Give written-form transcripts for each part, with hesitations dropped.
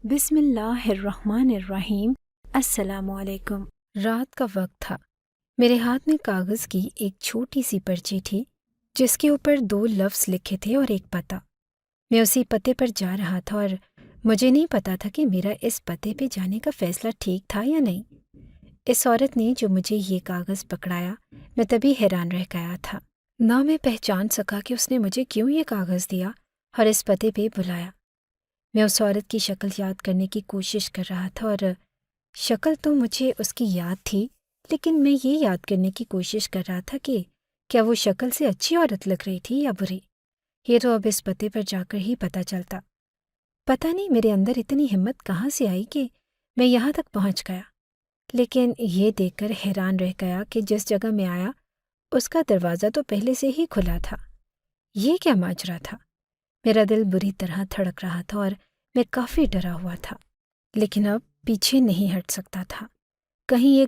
بسم اللہ الرحمن الرحیم۔ السلام علیکم۔ رات کا وقت تھا۔ میرے ہاتھ میں کاغذ کی ایک چھوٹی سی پرچی تھی جس کے اوپر 2 لفظ لکھے تھے اور ایک پتہ۔ میں اسی پتے پر جا رہا تھا اور مجھے نہیں پتا تھا کہ میرا اس پتے پہ جانے کا فیصلہ ٹھیک تھا یا نہیں۔ اس عورت نے جو مجھے یہ کاغذ پکڑایا، میں تبھی حیران رہ گیا تھا۔ نہ میں پہچان سکا کہ اس نے مجھے کیوں یہ کاغذ دیا اور اس پتے پہ بلایا۔ میں اس عورت کی شکل یاد کرنے کی کوشش کر رہا تھا اور شکل تو مجھے اس کی یاد تھی، لیکن میں یہ یاد کرنے کی کوشش کر رہا تھا کہ کیا وہ شکل سے اچھی عورت لگ رہی تھی یا بری۔ یہ تو اب اس پتے پر جا کر ہی پتہ چلتا۔ پتہ نہیں میرے اندر اتنی ہمت کہاں سے آئی کہ میں یہاں تک پہنچ گیا، لیکن یہ دیکھ کر حیران رہ گیا کہ جس جگہ میں آیا اس کا دروازہ تو پہلے سے ہی کھلا تھا۔ یہ کیا ماجرا تھا؟ میرا دل بری طرح دھڑک رہا تھا اور میں کافی ڈرا ہوا تھا، لیکن اب پیچھے نہیں ہٹ سکتا تھا۔ کہیں یہ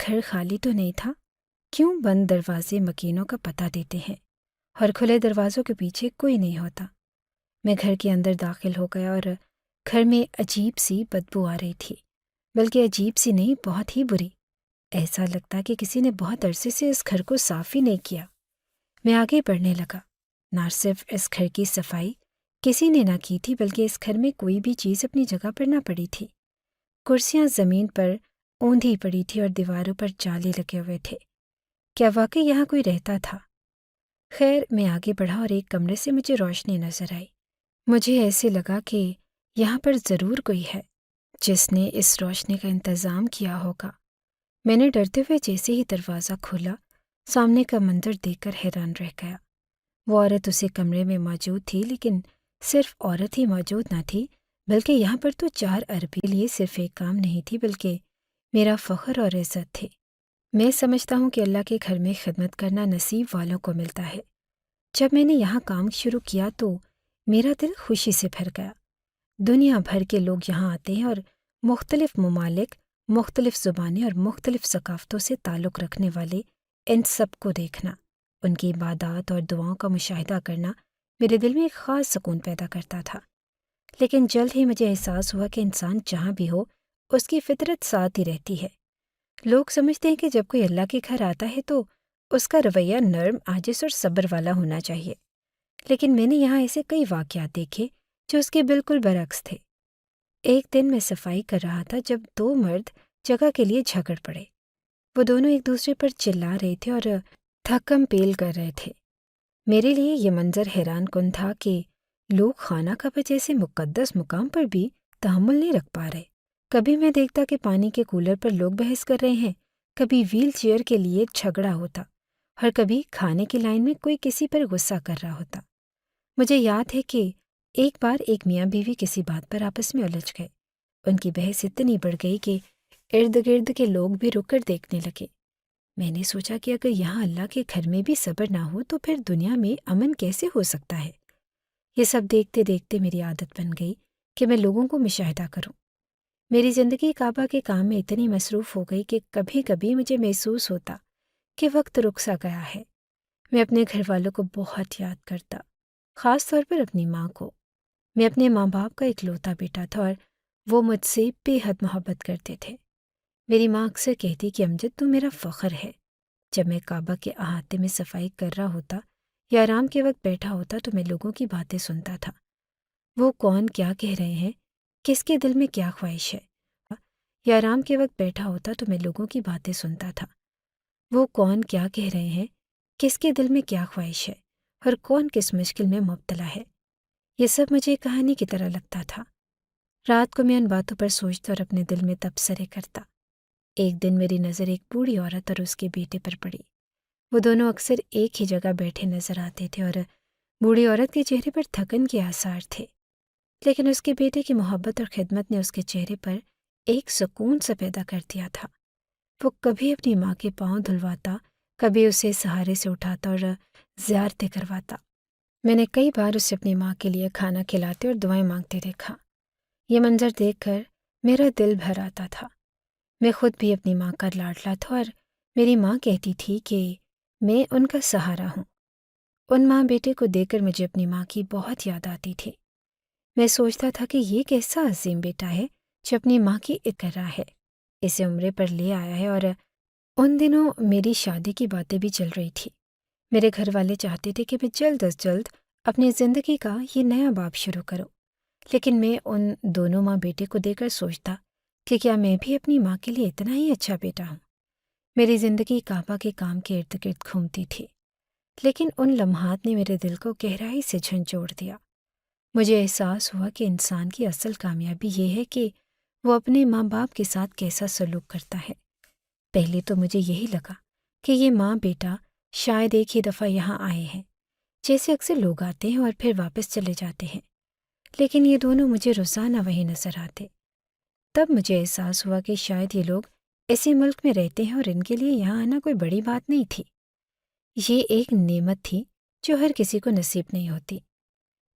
گھر خالی تو نہیں تھا؟ کیوں بند دروازے مکینوں کا پتہ دیتے ہیں اور کھلے دروازوں کے پیچھے کوئی نہیں ہوتا؟ میں گھر کے اندر داخل ہو گیا اور گھر میں عجیب سی بدبو آ رہی تھی، بلکہ عجیب سی نہیں، بہت ہی بری۔ ایسا لگتا کہ کسی نے بہت عرصے سے اس گھر کو صاف ہی نہیں کیا۔ میں آگے بڑھنے لگا۔ نہ صرف اس گھر کی صفائی کسی نے نہ کی تھی، بلکہ اس گھر میں کوئی بھی چیز اپنی جگہ پر نہ پڑی تھی۔ کرسیاں زمین پر اوندھی پڑی تھی اور دیواروں پر جالے لگے ہوئے تھے۔ کیا واقعی یہاں کوئی رہتا تھا؟ خیر، میں آگے بڑھا اور ایک کمرے سے مجھے روشنی نظر آئی۔ مجھے ایسے لگا کہ یہاں پر ضرور کوئی ہے جس نے اس روشنی کا انتظام کیا ہوگا۔ میں نے ڈرتے ہوئے جیسے ہی دروازہ کھولا، سامنے کا منظر دیکھ کر حیران رہ گیا۔ وہ عورت اسی کمرے میں موجود تھی، لیکن صرف عورت ہی موجود نہ تھی، بلکہ یہاں پر تو 4 عربی کے لیے صرف ایک کام نہیں تھی، بلکہ میرا فخر اور عزت تھے۔ میں سمجھتا ہوں کہ اللہ کے گھر میں خدمت کرنا نصیب والوں کو ملتا ہے۔ جب میں نے یہاں کام شروع کیا تو میرا دل خوشی سے بھر گیا۔ دنیا بھر کے لوگ یہاں آتے ہیں اور مختلف ممالک، مختلف زبانیں اور مختلف ثقافتوں سے تعلق رکھنے والے ان سب کو دیکھنا، ان کی عبادات اور دعاؤں کا مشاہدہ کرنا میرے دل میں ایک خاص سکون پیدا کرتا تھا۔ لیکن جلد ہی مجھے احساس ہوا کہ انسان جہاں بھی ہو اس کی فطرت ساتھ ہی رہتی ہے۔ لوگ سمجھتے ہیں کہ جب کوئی اللہ کے گھر آتا ہے تو اس کا رویہ نرم، عاجز اور صبر والا ہونا چاہیے، لیکن میں نے یہاں ایسے کئی واقعات دیکھے جو اس کے بالکل برعکس تھے۔ ایک دن میں صفائی کر رہا تھا جب 2 مرد جگہ کے لیے جھگڑ پڑے۔ وہ دونوں ایک دوسرے پر چلا رہے تھے اور تھکم پیل کر رہے تھے۔ میرے لیے یہ منظر حیران کن تھا کہ لوگ خانہ کعبہ جیسے مقدس مقام پر بھی تحمل نہیں رکھ پا رہے۔ کبھی میں دیکھتا کہ پانی کے کولر پر لوگ بحث کر رہے ہیں، کبھی ویل چیئر کے لیے جھگڑا ہوتا، اور کبھی کھانے کی لائن میں کوئی کسی پر غصہ کر رہا ہوتا۔ مجھے یاد ہے کہ ایک بار ایک میاں بیوی کسی بات پر آپس میں الجھ گئے۔ ان کی بحث اتنی بڑھ گئی کہ ارد گرد کے لوگ بھی رک کر دیکھنے لگے۔ میں نے سوچا کہ اگر یہاں اللہ کے گھر میں بھی صبر نہ ہو تو پھر دنیا میں امن کیسے ہو سکتا ہے؟ یہ سب دیکھتے دیکھتے میری عادت بن گئی کہ میں لوگوں کو مشاہدہ کروں۔ میری زندگی کعبہ کے کام میں اتنی مصروف ہو گئی کہ کبھی کبھی مجھے محسوس ہوتا کہ وقت رک سا گیا ہے۔ میں اپنے گھر والوں کو بہت یاد کرتا، خاص طور پر اپنی ماں کو۔ میں اپنے ماں باپ کا اکلوتا بیٹا تھا اور وہ مجھ سے بے حد محبت کرتے تھے۔ میری ماں اکثر کہتی کہ امجد، تو میرا فخر ہے۔ جب میں کعبہ کے احاطے میں صفائی کر رہا ہوتا یا آرام کے وقت بیٹھا ہوتا تو میں لوگوں کی باتیں سنتا تھا۔ وہ کون کیا کہہ رہے ہیں، کس کے دل میں کیا خواہش ہے۔ یا آرام کے وقت بیٹھا ہوتا تو میں لوگوں کی باتیں سنتا تھا۔ وہ کون کیا کہہ رہے ہیں، کس کے دل میں کیا خواہش ہے، اور کون کس مشکل میں مبتلا ہے۔ یہ سب مجھے ایک کہانی کی طرح لگتا تھا۔ رات کو میں ان باتوں پر سوچتا اور اپنے دل میں تبصرے کرتا۔ ایک دن میری نظر ایک بوڑھی عورت اور اس کے بیٹے پر پڑی۔ وہ دونوں اکثر ایک ہی جگہ بیٹھے نظر آتے تھے اور بوڑھی عورت کے چہرے پر تھکن کے آثار تھے، لیکن اس کے بیٹے کی محبت اور خدمت نے اس کے چہرے پر ایک سکون سا پیدا کر دیا تھا۔ وہ کبھی اپنی ماں کے پاؤں دھلواتا، کبھی اسے سہارے سے اٹھاتا اور زیارتیں کرواتا۔ میں نے کئی بار اسے اپنی ماں کے لیے کھانا کھلاتے اور دعائیں مانگتے دیکھا۔ یہ منظر دیکھ کر میرا دل بھر آتا تھا۔ میں خود بھی اپنی ماں کا لاڈلا تھا اور میری ماں کہتی تھی کہ میں ان کا سہارا ہوں۔ ان ماں بیٹے کو دیکھ کر مجھے اپنی ماں کی بہت یاد آتی تھی۔ میں سوچتا تھا کہ یہ کیسا عظیم بیٹا ہے جو اپنی ماں کی اطاعت کرتا ہے، اسے عمرے پر لے آیا ہے۔ اور ان دنوں میری شادی کی باتیں بھی چل رہی تھی۔ میرے گھر والے چاہتے تھے کہ میں جلد از جلد اپنی زندگی کا یہ نیا باب شروع کروں، لیکن میں ان دونوں ماں بیٹے کو دیکھ کر سوچتا کہ کیا میں بھی اپنی ماں کے لیے اتنا ہی اچھا بیٹا ہوں۔ میری زندگی کعبہ کے کام کے ارد گرد گھومتی تھی، لیکن ان لمحات نے میرے دل کو گہرائی سے جھنجھوڑ دیا۔ مجھے احساس ہوا کہ انسان کی اصل کامیابی یہ ہے کہ وہ اپنے ماں باپ کے ساتھ کیسا سلوک کرتا ہے۔ پہلے تو مجھے یہی لگا کہ یہ ماں بیٹا شاید ایک ہی دفعہ یہاں آئے ہیں، جیسے اکثر لوگ آتے ہیں اور پھر واپس چلے جاتے ہیں، لیکن یہ دونوں مجھے روزانہ وہی نظر آتے۔ تب مجھے احساس ہوا کہ شاید یہ لوگ ایسے ملک میں رہتے ہیں اور ان کے لیے یہاں آنا کوئی بڑی بات نہیں تھی۔ یہ ایک نعمت تھی جو ہر کسی کو نصیب نہیں ہوتی۔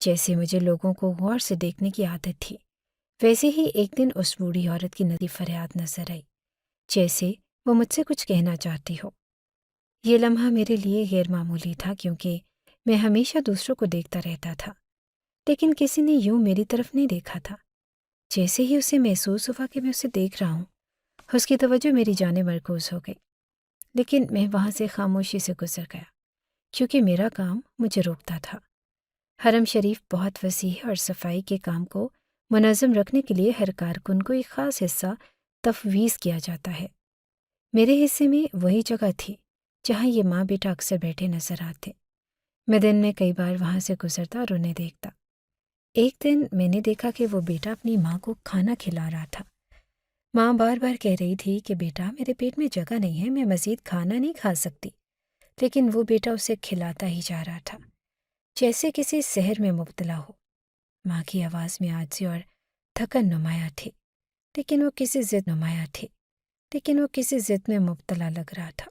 جیسے مجھے لوگوں کو غور سے دیکھنے کی عادت تھی، ویسے ہی ایک دن اس بوڑھی عورت کی ندی فریاد نظر آئی، جیسے وہ مجھ سے کچھ کہنا چاہتی ہو۔ یہ لمحہ میرے لیے غیر معمولی تھا، کیونکہ میں ہمیشہ دوسروں کو دیکھتا رہتا تھا، لیکن کسی نے یوں میری طرف نہیں دیکھا تھا۔ جیسے ہی اسے محسوس ہوا کہ میں اسے دیکھ رہا ہوں، اس کی توجہ میری جانب مرکوز ہو گئی، لیکن میں وہاں سے خاموشی سے گزر گیا، کیونکہ میرا کام مجھے روکتا تھا۔ حرم شریف بہت وسیع ہے اور صفائی کے کام کو منظم رکھنے کے لیے ہر کارکن کو ایک خاص حصہ تفویض کیا جاتا ہے۔ میرے حصے میں وہی جگہ تھی جہاں یہ ماں بیٹا اکثر بیٹھے نظر آتے۔ میں دن میں کئی بار وہاں سے گزرتا اور انہیں دیکھتا۔ ایک دن میں نے دیکھا کہ وہ بیٹا اپنی ماں کو کھانا کھلا رہا تھا۔ ماں بار بار کہہ رہی تھی کہ بیٹا میرے پیٹ میں جگہ نہیں ہے، میں مزید کھانا نہیں کھا سکتی، لیکن وہ بیٹا اسے کھلاتا ہی جا رہا تھا، جیسے کسی سحر میں مبتلا ہو۔ ماں کی آواز میں عاجزی اور تھکن نمایاں تھی، لیکن وہ کسی ضد میں مبتلا لگ رہا تھا۔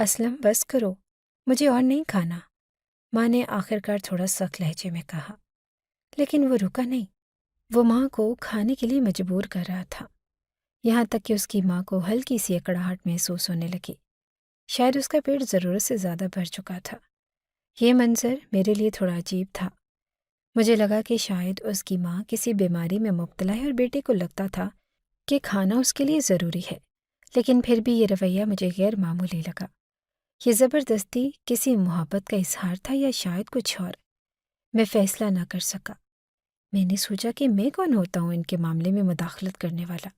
اسلم بس کرو، مجھے اور نہیں کھانا، ماں نے آخرکار تھوڑا سخت لہجے میں کہا، لیکن وہ رکا نہیں۔ وہ ماں کو کھانے کے لیے مجبور کر رہا تھا، یہاں تک کہ اس کی ماں کو ہلکی سی اکڑاہٹ محسوس ہونے لگی۔ شاید اس کا پیٹ ضرورت سے زیادہ بھر چکا تھا۔ یہ منظر میرے لیے تھوڑا عجیب تھا۔ مجھے لگا کہ شاید اس کی ماں کسی بیماری میں مبتلا ہے اور بیٹے کو لگتا تھا کہ کھانا اس کے لیے ضروری ہے، لیکن پھر بھی یہ رویہ مجھے غیر معمولی لگا۔ یہ زبردستی کسی محبت کا اظہار تھا یا شاید کچھ اور؟ میں فیصلہ نہ کر سکا۔ میں نے سوچا کہ میں کون ہوتا ہوں ان کے معاملے میں مداخلت کرنے والا۔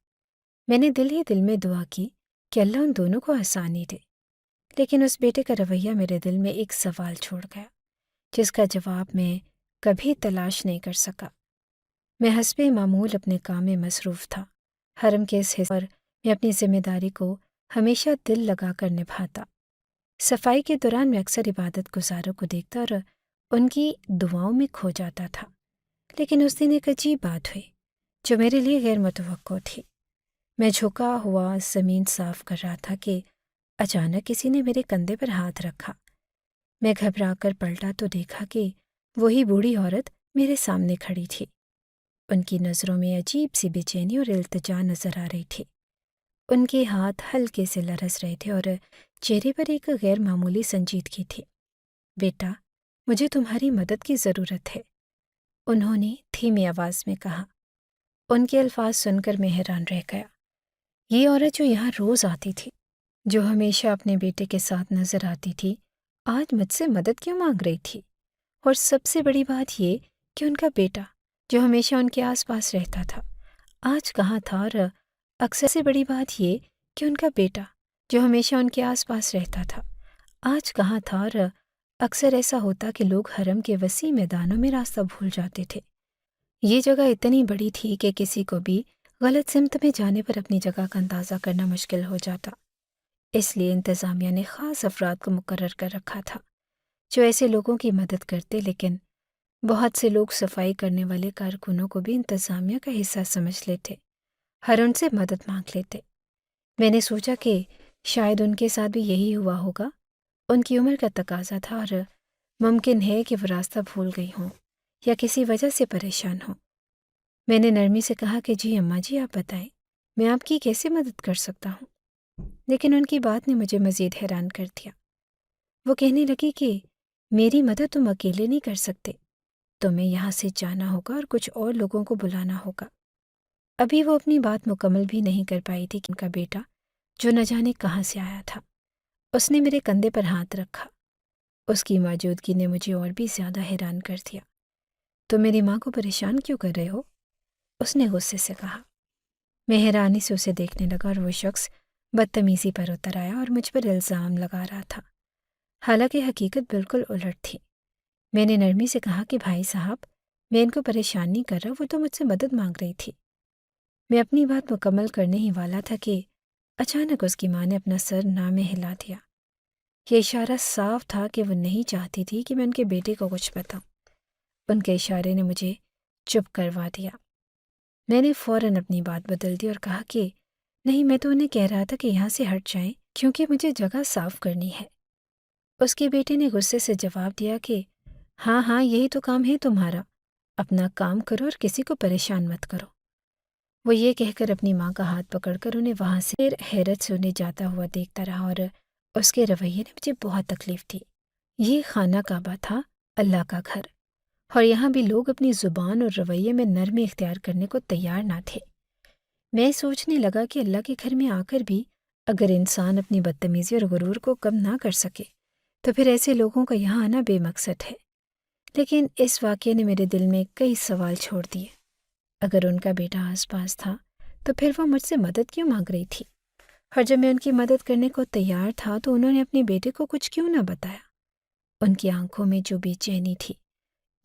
میں نے دل ہی دل میں دعا کی کہ اللہ ان دونوں کو آسانی دے، لیکن اس بیٹے کا رویہ میرے دل میں ایک سوال چھوڑ گیا، جس کا جواب میں کبھی تلاش نہیں کر سکا۔ میں حسب معمول اپنے کام میں مصروف تھا۔ حرم کے اس حصے پر میں اپنی ذمہ داری کو ہمیشہ دل لگا کر نبھاتا۔ صفائی کے دوران میں اکثر عبادت گزاروں کو دیکھتا اور ان کی دعاؤں میں کھو جاتا تھا، لیکن اس دن ایک عجیب بات ہوئی جو میرے لیے غیر متوقع تھی۔ میں جھکا ہوا زمین صاف کر رہا تھا کہ اچانک کسی نے میرے کندھے پر ہاتھ رکھا۔ میں گھبرا کر پلٹا تو دیکھا کہ وہی بوڑھی عورت میرے سامنے کھڑی تھی۔ ان کی نظروں میں عجیب سی بے چینی اور التجا نظر آ رہی تھی۔ ان کے ہاتھ ہلکے سے لرز رہے تھے اور چہرے پر ایک غیر معمولی سنجیدگی تھی۔ بیٹا، مجھے تمہاری مدد کی ضرورت ہے، انہوں نے دھیمی آواز میں کہا۔ ان کے الفاظ سن کر میں حیران رہ گیا۔ یہ عورت جو یہاں روز آتی تھی، جو ہمیشہ اپنے بیٹے کے ساتھ نظر آتی تھی، آج مجھ سے مدد کیوں مانگ رہی تھی؟ اور سب سے بڑی بات یہ کہ ان کا بیٹا جو ہمیشہ ان کے آس پاس رہتا تھا، آج کہاں تھا؟ اور اکثر سے بڑی بات یہ کہ ان کا بیٹا جو ہمیشہ ان کے آس پاس رہتا تھا، آج کہاں تھا؟ اور اکثر ایسا ہوتا کہ لوگ حرم کے وسیع میدانوں میں راستہ بھول جاتے تھے۔ یہ جگہ اتنی بڑی تھی کہ کسی کو بھی غلط سمت میں جانے پر اپنی جگہ کا اندازہ کرنا مشکل ہو جاتا۔ اس لیے انتظامیہ نے خاص افراد کو مقرر کر رکھا تھا جو ایسے لوگوں کی مدد کرتے، لیکن بہت سے لوگ صفائی کرنے والے کارکنوں کو بھی انتظامیہ کا حصہ سمجھ لیتے، ہر ان سے مدد مانگ لیتے۔ میں نے سوچا کہ شاید ان کے ساتھ بھی یہی ہوا ہوگا۔ ان کی عمر کا تقاضا تھا اور ممکن ہے کہ وہ راستہ بھول گئی ہوں یا کسی وجہ سے پریشان ہوں۔ میں نے نرمی سے کہا کہ جی اماں جی، آپ بتائیں میں آپ کی کیسے مدد کر سکتا ہوں؟ لیکن ان کی بات نے مجھے مزید حیران کر دیا۔ وہ کہنے لگی کہ میری مدد تم اکیلے نہیں کر سکتے، تمہیں یہاں سے جانا ہوگا اور کچھ اور لوگوں کو بلانا ہوگا۔ ابھی وہ اپنی بات مکمل بھی نہیں کر پائی تھی کہ ان کا بیٹا، جو نہ جانے کہاں سے آیا تھا، اس نے میرے کندھے پر ہاتھ رکھا۔ اس کی موجودگی نے مجھے اور بھی زیادہ حیران کر دیا۔ تم میری ماں کو پریشان کیوں کر رہے ہو؟ اس نے غصے سے کہا۔ میں حیرانی سے اسے دیکھنے لگا اور وہ شخص بدتمیزی پر اتر آیا اور مجھ پر الزام لگا رہا تھا، حالانکہ حقیقت بالکل الٹ تھی۔ میں نے نرمی سے کہا کہ بھائی صاحب، میں ان کو پریشان نہیں کر رہا، وہ تو مجھ سے مدد مانگ رہی تھی۔ میں اپنی بات مکمل کرنے ہی والا تھا کہ اچانک اس کی ماں نے اپنا سر نہ میں ہلا دیا۔ یہ اشارہ صاف تھا کہ وہ نہیں چاہتی تھی کہ میں ان کے بیٹے کو کچھ بتاؤں۔ ان کے اشارے نے مجھے چپ کروا دیا۔ میں نے فوراً اپنی بات بدل دی اور کہا کہ نہیں، میں تو انہیں کہہ رہا تھا کہ یہاں سے ہٹ جائیں کیونکہ مجھے جگہ صاف کرنی ہے۔ اس کے بیٹے نے غصے سے جواب دیا کہ ہاں ہاں، یہی تو کام ہے تمہارا، اپنا کام کرو اور کسی کو پریشان مت کرو۔ وہ یہ کہہ کر اپنی ماں کا ہاتھ پکڑ کر انہیں وہاں سے حیرت سے انہیں جاتا ہوا دیکھتا رہا، اور اس کے رویے نے مجھے بہت تکلیف دی۔ یہ خانہ کعبہ تھا، اللہ کا گھر، اور یہاں بھی لوگ اپنی زبان اور رویے میں نرمی اختیار کرنے کو تیار نہ تھے۔ میں سوچنے لگا کہ اللہ کے گھر میں آ کر بھی اگر انسان اپنی بدتمیزی اور غرور کو کم نہ کر سکے تو پھر ایسے لوگوں کا یہاں آنا بے مقصد ہے۔ لیکن اس واقعے نے میرے دل میں کئی سوال چھوڑ دیے۔ اگر ان کا بیٹا آس پاس تھا تو پھر وہ مجھ سے مدد کیوں مانگ رہی تھی؟ اور جب میں ان کی مدد کرنے کو تیار تھا تو انہوں نے اپنے بیٹے کو کچھ کیوں نہ بتایا؟ ان کی آنکھوں میں جو بے چینی تھی،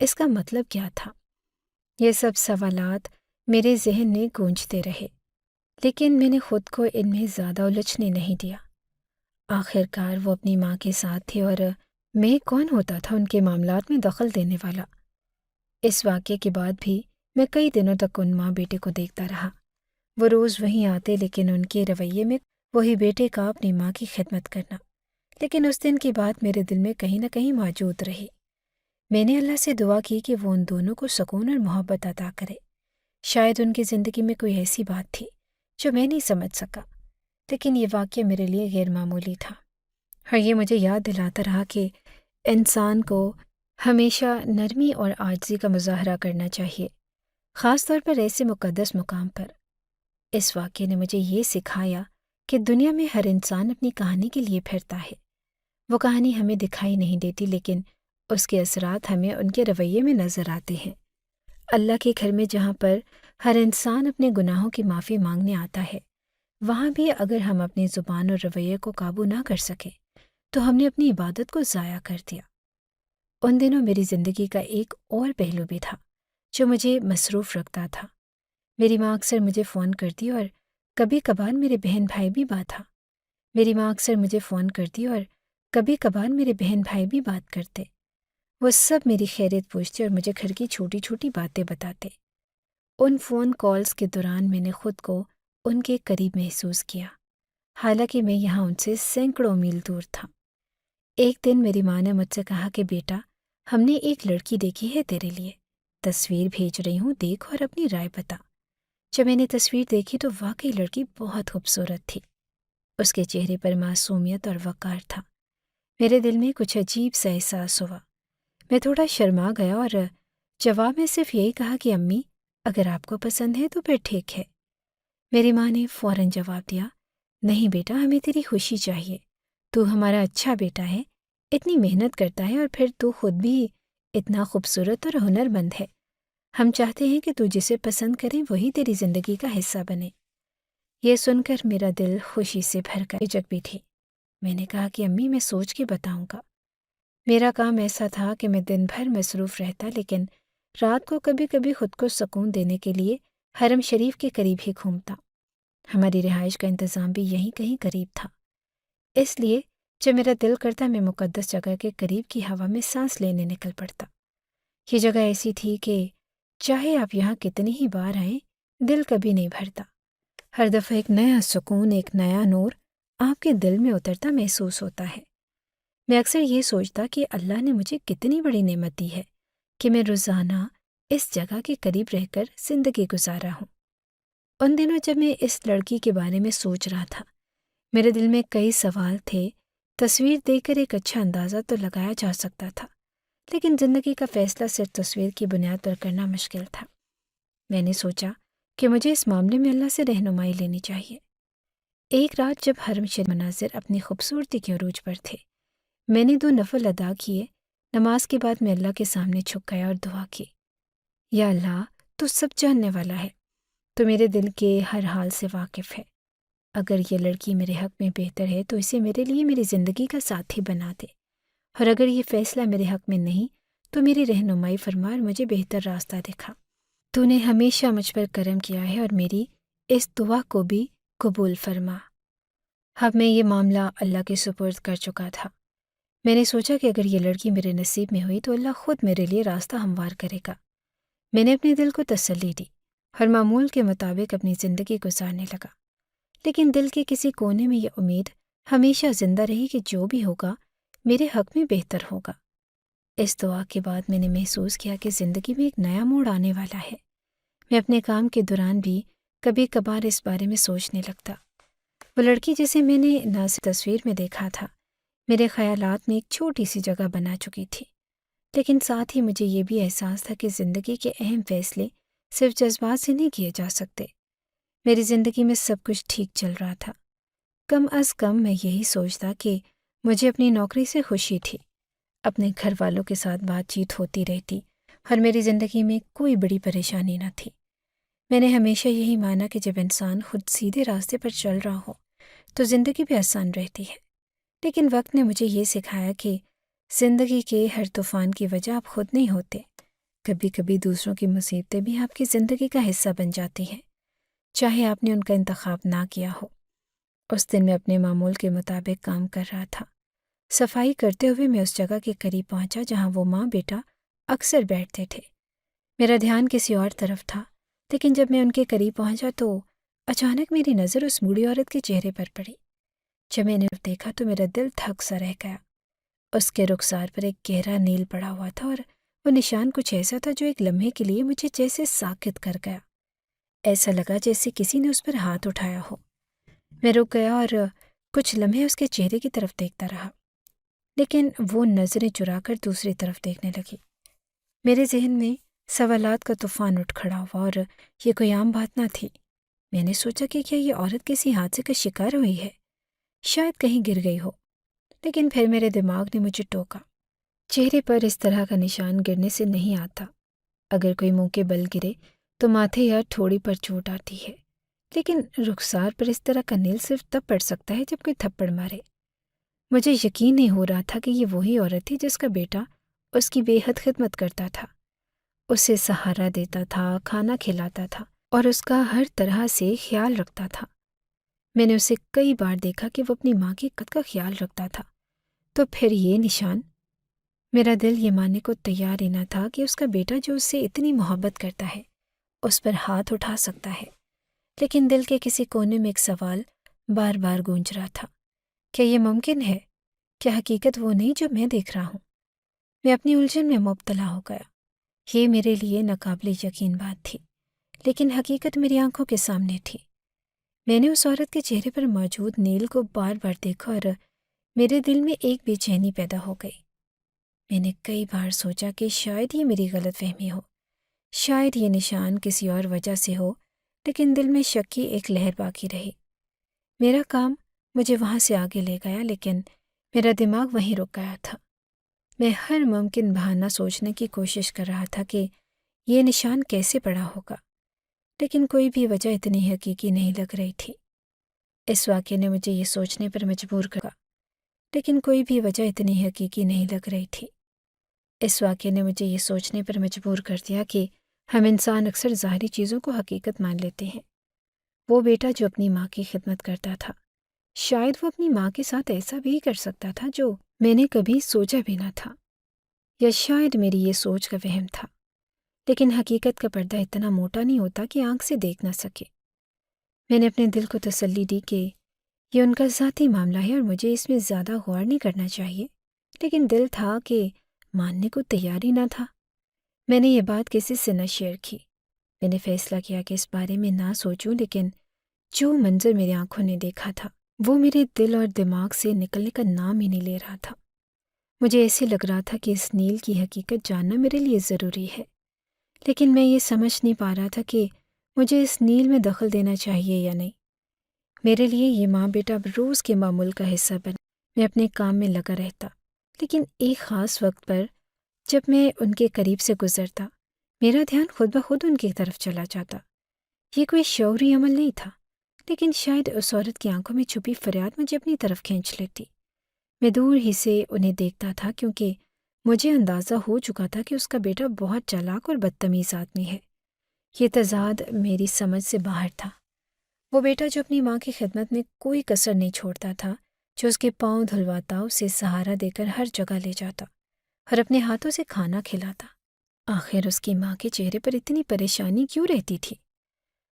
اس کا مطلب کیا تھا؟ یہ سب سوالات میرے ذہن میں گونجتے رہے، لیکن میں نے خود کو ان میں زیادہ الجھنے نہیں دیا۔ آخر کار وہ اپنی ماں کے ساتھ تھے اور میں کون ہوتا تھا ان کے معاملات میں دخل دینے والا؟ اس واقعے کے بعد بھی میں کئی دنوں تک ان ماں بیٹے کو دیکھتا رہا۔ وہ روز وہیں آتے، لیکن ان کے رویے میں وہی بیٹے کا اپنی ماں کی خدمت کرنا۔ لیکن اس دن کی بات میرے دل میں کہیں نہ کہیں موجود رہی۔ میں نے اللہ سے دعا کی کہ وہ ان دونوں کو سکون اور محبت عطا کرے۔ شاید ان کی زندگی میں کوئی ایسی بات تھی جو میں نہیں سمجھ سکا، لیکن یہ واقعہ میرے لیے غیر معمولی تھا، اور یہ مجھے یاد دلاتا رہا کہ انسان کو ہمیشہ نرمی اور عاجزی کا مظاہرہ کرنا چاہیے، خاص طور پر ایسے مقدس مقام پر۔ اس واقعے نے مجھے یہ سکھایا کہ دنیا میں ہر انسان اپنی کہانی کے لیے پھرتا ہے۔ وہ کہانی ہمیں دکھائی نہیں دیتی، لیکن اس کے اثرات ہمیں ان کے رویے میں نظر آتے ہیں۔ اللہ کے گھر میں جہاں پر ہر انسان اپنے گناہوں کی معافی مانگنے آتا ہے، وہاں بھی اگر ہم اپنی زبان اور رویے کو قابو نہ کر سکے تو ہم نے اپنی عبادت کو ضائع کر دیا۔ ان دنوں میری زندگی کا ایک اور پہلو بھی تھا جو مجھے مصروف رکھتا تھا۔ میری ماں اکثر مجھے فون کرتی اور کبھی کبھار میرے بہن بھائی بھی بات کرتے۔ وہ سب میری خیریت پوچھتے اور مجھے گھر کی چھوٹی چھوٹی باتیں بتاتے۔ ان فون کالز کے دوران میں نے خود کو ان کے قریب محسوس کیا، حالانکہ میں یہاں ان سے سینکڑوں میل دور تھا۔ ایک دن میری ماں نے مجھ سے کہا کہ بیٹا، ہم نے ایک لڑکی دیکھی ہے تیرے لیے، تصویر بھیج رہی ہوں، دیکھ اور اپنی رائے بتا۔ جب میں نے تصویر دیکھی تو واقعی لڑکی بہت خوبصورت تھی۔ اس کے چہرے پر معصومیت اور وقار تھا۔ میرے دل میں کچھ عجیب سا احساس ہوا۔ میں تھوڑا شرما گیا اور جواب میں صرف یہی کہا کہ امی، اگر آپ کو پسند ہے تو پھر ٹھیک ہے۔ میری ماں نے فوراً جواب دیا، نہیں بیٹا، ہمیں تیری خوشی چاہیے، تو ہمارا اچھا بیٹا ہے، اتنی محنت کرتا ہے، اور پھر تو خود بھی اتنا خوبصورت اور ہنر مند ہے۔ ہم چاہتے ہیں کہ تو جسے پسند کرے وہی تیری زندگی کا حصہ بنے۔ یہ سن کر میرا دل خوشی سے بھر کر جھجک بھی تھی۔ میں نے کہا کہ امی، میں سوچ کے بتاؤں گا۔ میرا کام ایسا تھا کہ میں دن بھر مصروف رہتا، لیکن رات کو کبھی کبھی خود کو سکون دینے کے لیے حرم شریف کے قریب ہی گھومتا۔ ہماری رہائش کا انتظام بھی یہیں کہیں قریب تھا، اس لیے جب میرا دل کرتا میں مقدس جگہ کے قریب کی ہوا میں سانس لینے نکل پڑتا۔ یہ جگہ ایسی تھی کہ چاہے آپ یہاں کتنی ہی بار آئیں، دل کبھی نہیں بھرتا۔ ہر دفعہ ایک نیا سکون، ایک نیا نور آپ کے دل میں اترتا محسوس ہوتا ہے۔ میں اکثر یہ سوچتا کہ اللہ نے مجھے کتنی بڑی نعمت دی ہے کہ میں روزانہ اس جگہ کے قریب رہ کر زندگی گزارا ہوں۔ ان دنوں جب میں اس لڑکی کے بارے میں سوچ رہا تھا، میرے دل میں کئی سوال تھے۔ تصویر دیکھ کر ایک اچھا اندازہ تو لگایا جا سکتا تھا لیکن زندگی کا فیصلہ صرف تصویر کی بنیاد پر کرنا مشکل تھا۔ میں نے سوچا کہ مجھے اس معاملے میں اللہ سے رہنمائی لینی چاہیے۔ ایک رات جب حرم شریف مناظر اپنی خوبصورتی کے عروج پر تھے، میں نے 2 نفل ادا کیے۔ نماز کے بعد میں اللہ کے سامنے جھک گیا اور دعا کی، یا اللہ، تو سب جاننے والا ہے، تو میرے دل کے ہر حال سے واقف ہے۔ اگر یہ لڑکی میرے حق میں بہتر ہے تو اسے میرے لیے میری زندگی کا ساتھی بنا دے، اور اگر یہ فیصلہ میرے حق میں نہیں تو میری رہنمائی فرما اور مجھے بہتر راستہ دکھا۔ تو نے ہمیشہ مجھ پر کرم کیا ہے اور میری اس دعا کو بھی قبول فرما۔ اب میں یہ معاملہ اللہ کے سپرد کر چکا تھا۔ میں نے سوچا کہ اگر یہ لڑکی میرے نصیب میں ہوئی تو اللہ خود میرے لیے راستہ ہموار کرے گا۔ میں نے اپنے دل کو تسلی دی اور معمول کے مطابق اپنی زندگی گزارنے لگا، لیکن دل کے کسی کونے میں یہ امید ہمیشہ زندہ رہی کہ جو بھی ہوگا میرے حق میں بہتر ہوگا۔ اس دعا کے بعد میں نے محسوس کیا کہ زندگی میں ایک نیا موڑ آنے والا ہے۔ میں اپنے کام کے دوران بھی کبھی کبھار اس بارے میں سوچنے لگتا۔ وہ لڑکی جسے میں نے نہ صرف تصویر میں دیکھا تھا، میرے خیالات میں ایک چھوٹی سی جگہ بنا چکی تھی، لیکن ساتھ ہی مجھے یہ بھی احساس تھا کہ زندگی کے اہم فیصلے صرف جذبات سے نہیں کیے جا سکتے۔ میری زندگی میں سب کچھ ٹھیک چل رہا تھا، کم از کم میں یہی سوچتا کہ مجھے اپنی نوکری سے خوشی تھی، اپنے گھر والوں کے ساتھ بات چیت ہوتی رہتی اور میری زندگی میں کوئی بڑی پریشانی نہ تھی۔ میں نے ہمیشہ یہی مانا کہ جب انسان خود سیدھے راستے پر چل رہا ہو تو زندگی بھی آسان رہتی ہے، لیکن وقت نے مجھے یہ سکھایا کہ زندگی کے ہر طوفان کی وجہ آپ خود نہیں ہوتے۔ کبھی کبھی دوسروں کی مصیبتیں بھی آپ کی زندگی کا حصہ بن جاتی ہیں، چاہے آپ نے ان کا انتخاب نہ کیا ہو۔ اس دن میں اپنے معمول کے مطابق کام کر رہا تھا۔ صفائی کرتے ہوئے میں اس جگہ کے قریب پہنچا جہاں وہ ماں بیٹا اکثر بیٹھتے تھے۔ میرا دھیان کسی اور طرف تھا، لیکن جب میں ان کے قریب پہنچا تو اچانک میری نظر اس بوڑھی عورت کے چہرے پر پڑی۔ جب میں نے دیکھا تو میرا دل تھک سا رہ گیا۔ اس کے رخسار پر ایک گہرا نیل پڑا ہوا تھا اور وہ نشان کچھ ایسا تھا جو ایک لمحے کے لیے مجھے جیسے ساکت کر گیا۔ ایسا لگا جیسے کسی نے اس پر ہاتھ اٹھایا ہو۔ میں رک گیا اور کچھ لمحے اس کے چہرے کی طرف دیکھتا رہا، لیکن وہ نظریں چرا کر دوسری طرف دیکھنے لگی۔ میرے ذہن میں سوالات کا طوفان اٹھ کھڑا ہوا اور یہ کوئی عام بات نہ تھی۔ میں نے سوچا کہ کیا یہ عورت کسی حادثے کا شکار ہوئی ہے، شاید کہیں گر گئی ہو، لیکن پھر میرے دماغ نے مجھے ٹوکا۔ چہرے پر اس طرح کا نشان گرنے سے نہیں آتا۔ اگر کوئی منہ کے بل گرے تو ماتھے یا ٹھوڑی پر چوٹ آتی ہے، لیکن رخسار پر اس طرح کا نیل صرف تب پڑ سکتا ہے جب کوئی تھپڑ مارے۔ مجھے یقین نہیں ہو رہا تھا کہ یہ وہی عورت تھی جس کا بیٹا اس کی بے حد خدمت کرتا تھا، اسے سہارا دیتا تھا، کھانا کھلاتا تھا اور اس کا ہر طرح سے خیال رکھتا تھا۔ میں نے اسے کئی بار دیکھا کہ وہ اپنی ماں کی قد کا خیال رکھتا تھا، تو پھر یہ نشان؟ میرا دل یہ ماننے کو تیار ہی نہ تھا کہ اس کا بیٹا جو اس سے اتنی محبت کرتا ہے اس پر ہاتھ اٹھا سکتا ہے، لیکن دل کے کسی کونے میں ایک سوال بار بار گونج رہا تھا، کیا یہ ممکن ہے؟ کیا حقیقت وہ نہیں جو میں دیکھ رہا ہوں؟ میں اپنی الجھن میں مبتلا ہو گیا۔ یہ میرے لیے ناقابل یقین بات تھی، لیکن حقیقت میری آنکھوں کے سامنے تھی۔ میں نے اس عورت کے چہرے پر موجود نیل کو بار بار دیکھا اور میرے دل میں ایک بے چینی پیدا ہو گئی۔ میں نے کئی بار سوچا کہ شاید یہ میری غلط فہمی ہو، شاید یہ نشان کسی اور وجہ سے ہو، لیکن دل میں شک کی ایک لہر باقی رہی۔ میرا کام مجھے وہاں سے آگے لے گیا، لیکن میرا دماغ وہیں رک گیا تھا۔ میں ہر ممکن بہانہ سوچنے کی کوشش کر رہا تھا کہ یہ نشان کیسے پڑا ہوگا، لیکن کوئی بھی وجہ اتنی حقیقی نہیں لگ رہی تھی۔ اس واقعے نے مجھے یہ سوچنے پر مجبور کیا، لیکن کوئی بھی وجہ اتنی حقیقی نہیں لگ رہی تھی۔ اس واقعے نے مجھے یہ سوچنے پر مجبور کر دیا کہ ہم انسان اکثر ظاہری چیزوں کو حقیقت مان لیتے ہیں۔ وہ بیٹا جو اپنی ماں کی خدمت کرتا تھا، شاید وہ اپنی ماں کے ساتھ ایسا بھی کر سکتا تھا جو میں نے کبھی سوچا بھی نہ تھا، یا شاید میری یہ سوچ کا وہم تھا، لیکن حقیقت کا پردہ اتنا موٹا نہیں ہوتا کہ آنکھ سے دیکھ نہ سکے۔ میں نے اپنے دل کو تسلی دی کہ یہ ان کا ذاتی معاملہ ہے اور مجھے اس میں زیادہ غور نہیں کرنا چاہیے، لیکن دل تھا کہ ماننے کو تیار ہی نہ تھا۔ میں نے یہ بات کسی سے نہ شیئر کی۔ میں نے فیصلہ کیا کہ اس بارے میں نہ سوچوں، لیکن جو منظر میری آنکھوں نے دیکھا تھا وہ میرے دل اور دماغ سے نکلنے کا نام ہی نہیں لے رہا تھا۔ مجھے ایسے لگ رہا تھا کہ اس نیل کی حقیقت جاننا میرے لیے ضروری ہے، لیکن میں یہ سمجھ نہیں پا رہا تھا کہ مجھے اس نیل میں دخل دینا چاہیے یا نہیں۔ میرے لیے یہ ماں بیٹا اب روز کے معمول کا حصہ بن، میں اپنے کام میں لگا رہتا، لیکن ایک خاص وقت پر جب میں ان کے قریب سے گزرتا، میرا دھیان خود بخود ان کی طرف چلا جاتا۔ یہ کوئی شعوری عمل نہیں تھا، لیکن شاید اس عورت کی آنکھوں میں چھپی فریاد مجھے اپنی طرف کھینچ لیتی۔ میں دور ہی سے انہیں دیکھتا تھا کیونکہ مجھے اندازہ ہو چکا تھا کہ اس کا بیٹا بہت چالاک اور بدتمیز آدمی ہے۔ یہ تضاد میری سمجھ سے باہر تھا۔ وہ بیٹا جو اپنی ماں کی خدمت میں کوئی کسر نہیں چھوڑتا تھا، جو اس کے پاؤں دھلواتا، اسے سہارا دے کر ہر جگہ لے جاتا اور اپنے ہاتھوں سے کھانا کھلاتا۔ آخر اس کی ماں کے چہرے پر اتنی پریشانی کیوں رہتی تھی؟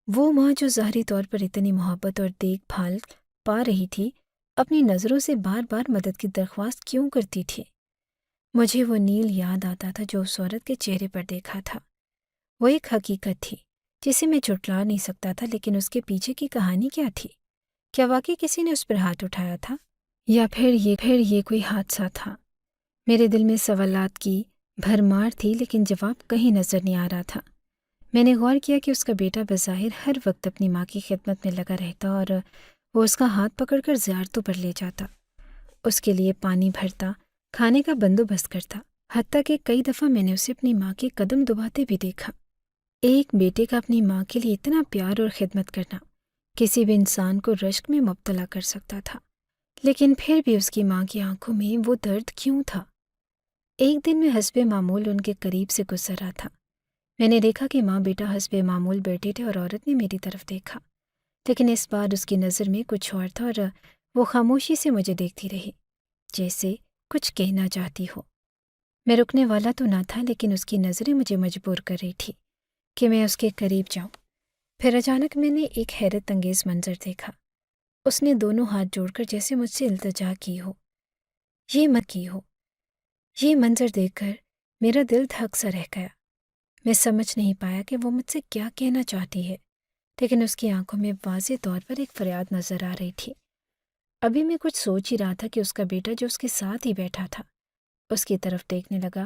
وہ ماں جو ظاہری طور پر اتنی محبت اور دیکھ بھال پا رہی تھی، اپنی نظروں سے بار بار مدد کی درخواست کیوں کرتی تھی؟ مجھے وہ نیل یاد آتا تھا جو اس عورت کے چہرے پر دیکھا تھا۔ وہ ایک حقیقت تھی جسے میں جھٹلا نہیں سکتا تھا، لیکن اس کے پیچھے کی کہانی کیا تھی؟ کیا واقعی کسی نے اس پر ہاتھ اٹھایا تھا، یا پھر یہ کوئی حادثہ تھا؟ میرے دل میں سوالات کی بھرمار تھی، لیکن جواب کہیں نظر نہیں آ رہا تھا۔ میں نے غور کیا کہ اس کا بیٹا بظاہر ہر وقت اپنی ماں کی خدمت میں لگا رہتا اور وہ اس کا ہاتھ پکڑ کر زیارتوں پر لے جاتا، اس کے لیے پانی بھرتا، کھانے کا بندوبست کرتا، حتیٰ کہ کئی دفعہ میں نے اسے اپنی ماں کے قدم دباتے بھی دیکھا۔ ایک بیٹے کا اپنی ماں کے لیے اتنا پیار اور خدمت کرنا کسی بھی انسان کو رشک میں مبتلا کر سکتا تھا، لیکن پھر بھی اس کی ماں کی آنکھوں میں وہ درد کیوں تھا؟ ایک دن میں حسب معمول ان کے قریب سے گزر رہا تھا۔ میں نے دیکھا کہ ماں بیٹا حسب معمول بیٹھے تھے اور عورت نے میری طرف دیکھا، لیکن اس بار اس کی نظر میں کچھ اور تھا اور وہ خاموشی سے مجھے دیکھتی رہی، جیسے کچھ کہنا چاہتی ہو۔ میں رکنے والا تو نہ تھا، لیکن اس کی نظریں مجھے مجبور کر رہی تھی کہ میں اس کے قریب جاؤں۔ پھر اچانک میں نے ایک حیرت انگیز منظر دیکھا۔ اس نے دونوں ہاتھ جوڑ کر جیسے مجھ سے التجا کی ہو، یہ مت کی ہو۔ یہ منظر دیکھ کر میرا دل دھک سا رہ گیا۔ میں سمجھ نہیں پایا کہ وہ مجھ سے کیا کہنا چاہتی ہے، لیکن اس کی آنکھوں میں واضح طور پر ایک فریاد نظر آ رہی تھی۔ ابھی میں کچھ سوچ ہی رہا تھا کہ اس کا بیٹا جو اس کے ساتھ ہی بیٹھا تھا، اس کی طرف دیکھنے لگا۔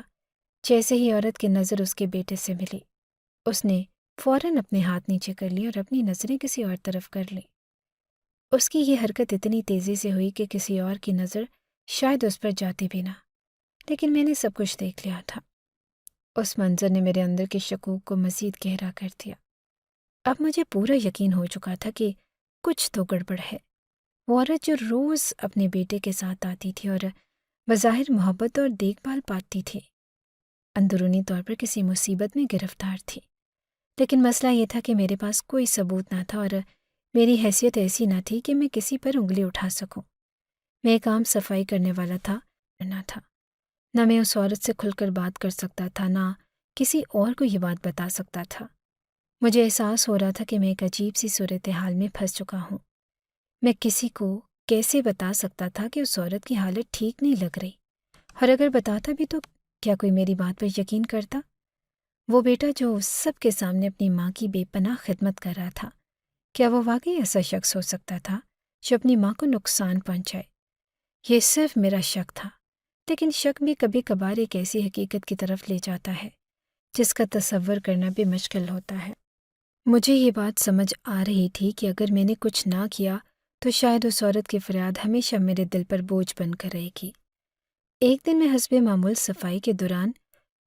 جیسے ہی عورت کی نظر اس کے بیٹے سے ملی، اس نے فوراً اپنے ہاتھ نیچے کر لی اور اپنی نظریں کسی اور طرف کر لیں۔ اس کی یہ حرکت اتنی تیزی سے ہوئی کہ کسی اور کی نظر شاید اس پر جاتی بھی نہ، لیکن میں نے سب کچھ دیکھ لیا تھا۔ اس منظر نے میرے اندر کے شکوک کو مزید گہرا کر دیا۔ اب مجھے پورا یقین ہو چکا تھا کہ کچھ تو گڑبڑ ہے۔ وہ عورت جو روز اپنے بیٹے کے ساتھ آتی تھی اور بظاہر محبت اور دیکھ بھال پاتی تھی، اندرونی طور پر کسی مصیبت میں گرفتار تھی۔ لیکن مسئلہ یہ تھا کہ میرے پاس کوئی ثبوت نہ تھا اور میری حیثیت ایسی نہ تھی کہ میں کسی پر انگلی اٹھا سکوں۔ میں ایک عام صفائی کرنے والا تھا، نہ میں اس عورت سے کھل کر بات کر سکتا تھا، نہ کسی اور کو یہ بات بتا سکتا تھا۔ مجھے احساس ہو رہا تھا کہ میں ایک عجیب سی صورتحال میں پھنس چکا ہوں۔ میں کسی کو کیسے بتا سکتا تھا کہ اس عورت کی حالت ٹھیک نہیں لگ رہی، اور اگر بتاتا بھی تو کیا کوئی میری بات پر یقین کرتا؟ وہ بیٹا جو سب کے سامنے اپنی ماں کی بے پناہ خدمت کر رہا تھا، کیا وہ واقعی ایسا شخص ہو سکتا تھا جو اپنی ماں کو نقصان پہنچائے؟ یہ صرف میرا شک تھا، لیکن شک بھی کبھی کبھار ایک ایسی حقیقت کی طرف لے جاتا ہے جس کا تصور کرنا بھی مشکل ہوتا ہے۔ مجھے یہ بات سمجھ آ رہی تھی کہ اگر میں نے کچھ نہ کیا تو شاید اس عورت کی فریاد ہمیشہ میرے دل پر بوجھ بن کر رہے گی۔ ایک دن میں حسب معمول صفائی کے دوران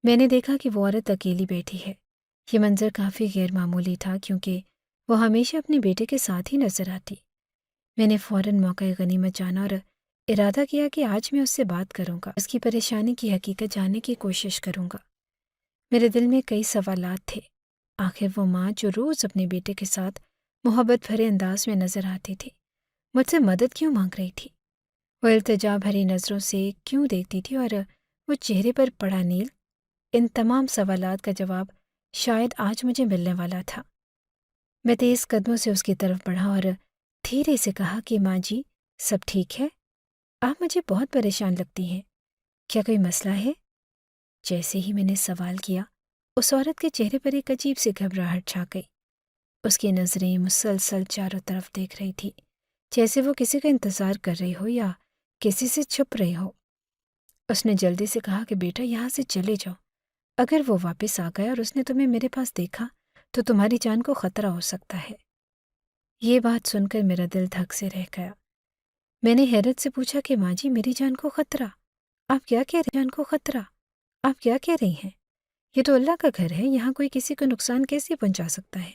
میں نے دیکھا کہ وہ عورت اکیلی بیٹھی ہے۔ یہ منظر کافی غیر معمولی تھا کیونکہ وہ ہمیشہ اپنے بیٹے کے ساتھ ہی نظر آتی۔ میں نے فوراً موقع غنیمت جانا اور ارادہ کیا کہ آج میں اس سے بات کروں گا، اس کی پریشانی کی حقیقت جاننے کی کوشش کروں گا۔ میرے دل میں کئی سوالات تھے۔ آخر وہ ماں جو روز اپنے بیٹے کے ساتھ محبت بھرے انداز میں نظر آتی تھی، مجھ سے مدد کیوں مانگ رہی تھی؟ وہ التجا بھری نظروں سے کیوں دیکھتی تھی اور وہ چہرے پر پڑا نیل؟ ان تمام سوالات کا جواب شاید آج مجھے ملنے والا تھا۔ میں تیز قدموں سے اس کی طرف بڑھا اور دھیرے سے کہا کہ ماں جی، سب ٹھیک ہے؟ آپ مجھے بہت پریشان لگتی ہیں، کیا کوئی مسئلہ ہے؟ جیسے ہی میں نے سوال کیا، اس عورت کے چہرے پر ایک عجیب سی گھبراہٹ چھا گئی۔ اس کی نظریں مسلسل چاروں طرف دیکھ رہی تھی، جیسے وہ کسی کا انتظار کر رہی ہو یا کسی سے چھپ رہی ہو۔ اس نے جلدی سے کہا کہ بیٹا یہاں سے چلے جاؤ، اگر وہ واپس آ گیا اور اس نے تمہیں میرے پاس دیکھا تو تمہاری جان کو خطرہ ہو سکتا ہے۔ یہ بات سن کر میرا دل دھک سے رہ گیا۔ میں نے حیرت سے پوچھا کہ ماں جی میری جان کو خطرہ؟ آپ کیا کہہ رہی ہیں؟ جان کو خطرہ آپ کیا کہہ رہی ہیں؟ یہ تو اللہ کا گھر ہے، یہاں کوئی کسی کو نقصان کیسے پہنچا سکتا ہے؟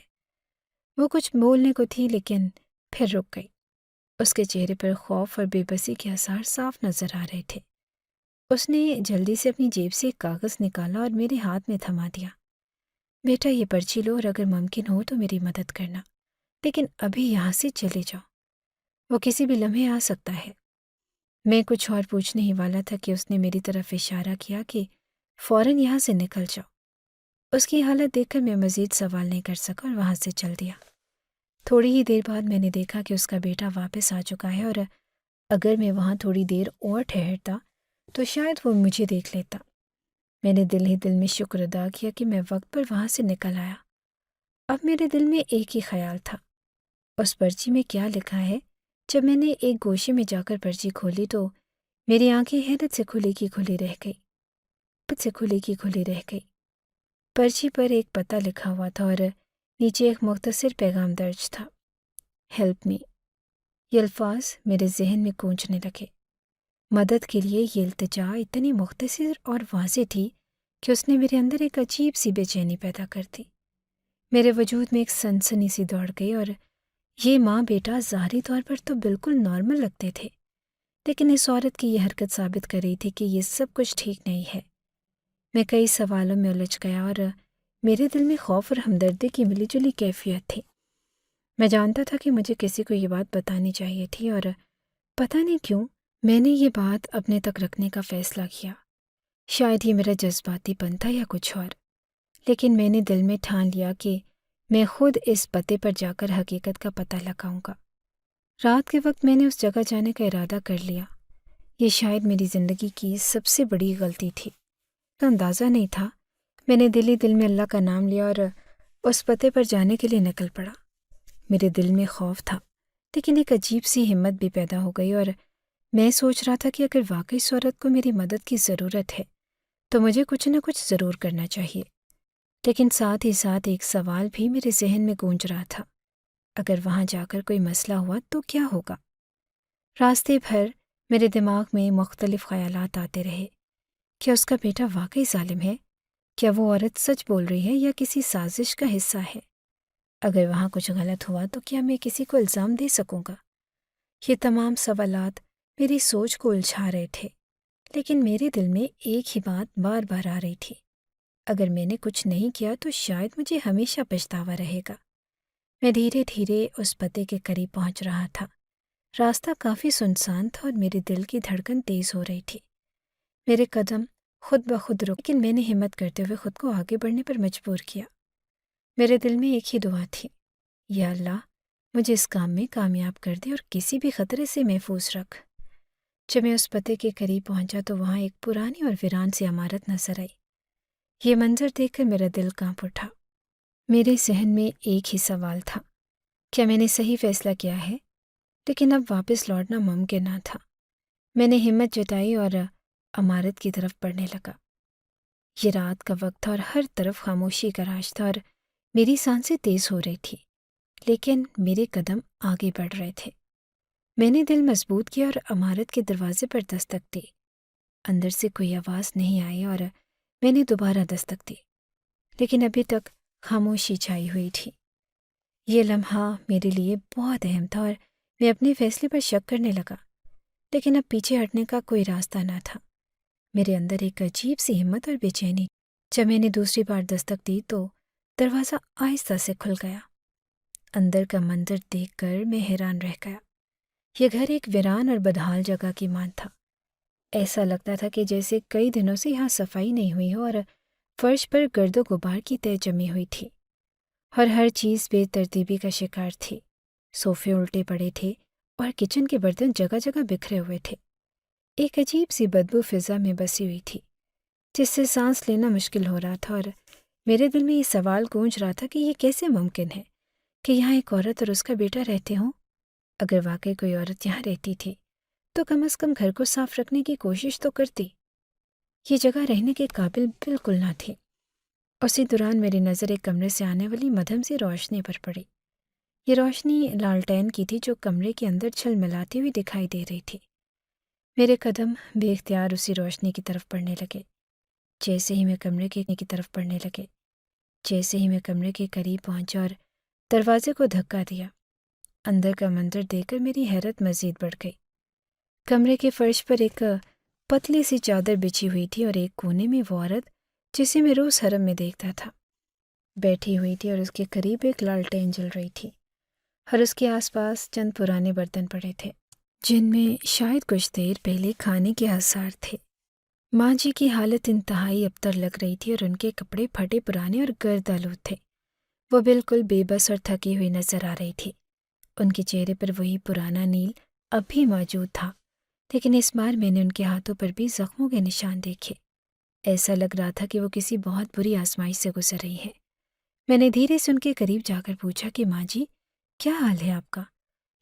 وہ کچھ بولنے کو تھی لیکن پھر رک گئی۔ اس کے چہرے پر خوف اور بے بسی کے آثار صاف نظر آ رہے تھے۔ اس نے جلدی سے اپنی جیب سے ایک کاغذ نکالا اور میرے ہاتھ میں تھما دیا۔ بیٹا یہ پرچی لو اور اگر ممکن ہو تو میری مدد کرنا، لیکن ابھی یہاں سے چلے جاؤ، وہ کسی بھی لمحے آ سکتا ہے۔ میں کچھ اور پوچھنے ہی والا تھا کہ اس نے میری طرف اشارہ کیا کہ فوراً یہاں سے نکل جاؤ۔ اس کی حالت دیکھ کر میں مزید سوال نہیں کر سکا اور وہاں سے چل دیا۔ تھوڑی ہی دیر بعد میں نے دیکھا کہ اس کا بیٹا واپس آ چکا ہے، اور اگر میں وہاں تھوڑی دیر اور ٹھہرتا تو شاید وہ مجھے دیکھ لیتا۔ میں نے دل ہی دل میں شکر ادا کیا کہ میں وقت پر وہاں سے نکل آیا۔ اب میرے دل میں ایک ہی خیال تھا، اس پرچی میں کیا لکھا ہے؟ جب میں نے ایک گوشے میں جا کر پرچی کھولی تو میری آنکھیں حیرت سے کھلی کی کھلی رہ گئی۔ پرچی پر ایک پتہ لکھا ہوا تھا اور نیچے ایک مختصر پیغام درج تھا، ہیلپ می۔ یہ الفاظ میرے ذہن میں گونجنے لگے۔ مدد کے لیے یہ التجا اتنی مختصر اور واضح تھی کہ اس نے میرے اندر ایک عجیب سی بے چینی پیدا کر دی۔ میرے وجود میں ایک سنسنی سی دوڑ گئی، اور یہ ماں بیٹا ظاہری طور پر تو بالکل نارمل لگتے تھے، لیکن اس عورت کی یہ حرکت ثابت کر رہی تھی کہ یہ سب کچھ ٹھیک نہیں ہے۔ میں کئی سوالوں میں الجھ گیا اور میرے دل میں خوف اور ہمدردی کی ملی جلی کیفیت تھی۔ میں جانتا تھا کہ مجھے کسی کو یہ بات بتانی چاہیے تھی، اور پتہ نہیں کیوں میں نے یہ بات اپنے تک رکھنے کا فیصلہ کیا۔ شاید یہ میرا جذباتی پن تھا یا کچھ اور، لیکن میں نے دل میں ٹھان لیا کہ میں خود اس پتے پر جا کر حقیقت کا پتہ لگاؤں گا۔ رات کے وقت میں نے اس جگہ جانے کا ارادہ کر لیا۔ یہ شاید میری زندگی کی سب سے بڑی غلطی تھی۔ تو اندازہ نہیں تھا، میں نے دل ہی دل میں اللہ کا نام لیا اور اس پتے پر جانے کے لیے نکل پڑا۔ میرے دل میں خوف تھا، لیکن ایک عجیب سی ہمت بھی پیدا ہو گئی، اور میں سوچ رہا تھا کہ اگر واقعی اس عورت کو میری مدد کی ضرورت ہے تو مجھے کچھ نہ کچھ ضرور کرنا چاہیے۔ لیکن ساتھ ہی ساتھ ایک سوال بھی میرے ذہن میں گونج رہا تھا، اگر وہاں جا کر کوئی مسئلہ ہوا تو کیا ہوگا؟ راستے بھر میرے دماغ میں مختلف خیالات آتے رہے۔ کیا اس کا بیٹا واقعی ظالم ہے؟ کیا وہ عورت سچ بول رہی ہے یا کسی سازش کا حصہ ہے؟ اگر وہاں کچھ غلط ہوا تو کیا میں کسی کو الزام دے سکوں گا؟ یہ تمام سوالات میری سوچ کو الجھا رہے تھے، لیکن میرے دل میں ایک ہی بات بار بار آ رہی تھی، اگر میں نے کچھ نہیں کیا تو شاید مجھے ہمیشہ پچھتاوا رہے گا۔ میں دھیرے دھیرے اس پتے کے قریب پہنچ رہا تھا۔ راستہ کافی سنسان تھا اور میرے دل کی دھڑکن تیز ہو رہی تھی۔ میرے قدم خود بخود رک، لیکن میں نے ہمت کرتے ہوئے خود کو آگے بڑھنے پر مجبور کیا۔ میرے دل میں ایک ہی دعا تھی، یا اللہ مجھے اس کام میں کامیاب کر دے اور کسی بھی خطرے سے محفوظ رکھ۔ جب میں اس پتے کے قریب پہنچا تو وہاں ایک پرانی اور ویران سی عمارت نظر آئی۔ یہ منظر دیکھ کر میرا دل کانپ اٹھا۔ میرے ذہن میں ایک ہی سوال تھا، کیا میں نے صحیح فیصلہ کیا ہے؟ لیکن اب واپس لوٹنا ممکن نہ تھا۔ میں نے ہمت جتائی اور عمارت کی طرف بڑھنے لگا۔ یہ رات کا وقت تھا اور ہر طرف خاموشی کا راج تھا، اور میری سانسیں تیز ہو رہی تھی، لیکن میرے قدم آگے بڑھ رہے تھے۔ میں نے دل مضبوط کیا اور عمارت کے دروازے پر دستک دی۔ اندر سے کوئی آواز نہیں آئی اور میں نے دوبارہ دستک دی، لیکن ابھی تک خاموشی چھائی ہوئی تھی۔ یہ لمحہ میرے لیے بہت اہم تھا اور میں اپنے فیصلے پر شک کرنے لگا، لیکن اب پیچھے ہٹنے کا کوئی راستہ نہ تھا۔ میرے اندر ایک عجیب سی ہمت اور بے چینی۔ جب میں نے دوسری بار دستک دی تو دروازہ آہستہ سے کھل گیا۔ اندر کا منظر دیکھ کر میں حیران رہ گیا۔ یہ گھر ایک ویران اور بدحال جگہ کی مان تھا۔ ایسا لگتا تھا کہ جیسے کئی دنوں سے یہاں صفائی نہیں ہوئی ہو اور فرش پر گرد و غبار کی تہ جمی ہوئی تھی، اور ہر چیز بے ترتیبی کا شکار تھی۔ صوفے الٹے پڑے تھے اور کچن کے برتن جگہ جگہ بکھرے ہوئے تھے۔ ایک عجیب سی بدبو فضا میں بسی ہوئی تھی جس سے سانس لینا مشکل ہو رہا تھا، اور میرے دل میں یہ سوال گونج رہا تھا کہ یہ کیسے ممکن ہے کہ یہاں ایک عورت اور اس کا بیٹا رہتے ہوں۔ اگر واقعی کوئی عورت یہاں رہتی تھی تو کم از کم گھر کو صاف رکھنے کی کوشش تو کرتی۔ یہ جگہ رہنے کے قابل بالکل نہ تھی۔ اسی دوران میری نظر ایک کمرے سے آنے والی مدھم سی روشنی پر پڑی۔ یہ روشنی لالٹین کی تھی جو کمرے کے اندر جھلملاتی ہوئی دکھائی دے رہی تھی۔ میرے قدم بے اختیار اسی روشنی کی طرف بڑھنے لگے۔ جیسے ہی میں کمرے کے قریب پہنچا اور دروازے کو دھکا دیا، اندر کا منظر دیکھ کر میری حیرت مزید بڑھ گئی۔ کمرے کے فرش پر ایک پتلی سی چادر بچھی ہوئی تھی اور ایک کونے میں وہ عورت جسے میں روز حرم میں دیکھتا تھا بیٹھی ہوئی تھی، اور اس کے قریب ایک لالٹین جل رہی تھی، اور اس کے آس پاس چند پرانے برتن پڑے تھے جن میں شاید کچھ دیر پہلے کھانے کے آثار تھے۔ ماں جی کی حالت انتہائی ابتر لگ رہی تھی اور ان کے کپڑے پھٹے پرانے اور گرد آلود تھے۔ وہ بالکل بے بس اور تھکی ہوئی نظر آ رہی تھی۔ ان کے چہرے پر وہی پرانا نیل اب بھی موجود تھا، لیکن اس بار میں نے ان کے ہاتھوں پر بھی زخموں کے نشان دیکھے۔ ایسا لگ رہا تھا کہ وہ کسی بہت بری آزمائش سے گزر رہی ہے۔ میں نے دھیرے سے ان کے قریب جا کر پوچھا کہ ماں جی، کیا حال ہے آپ کا؟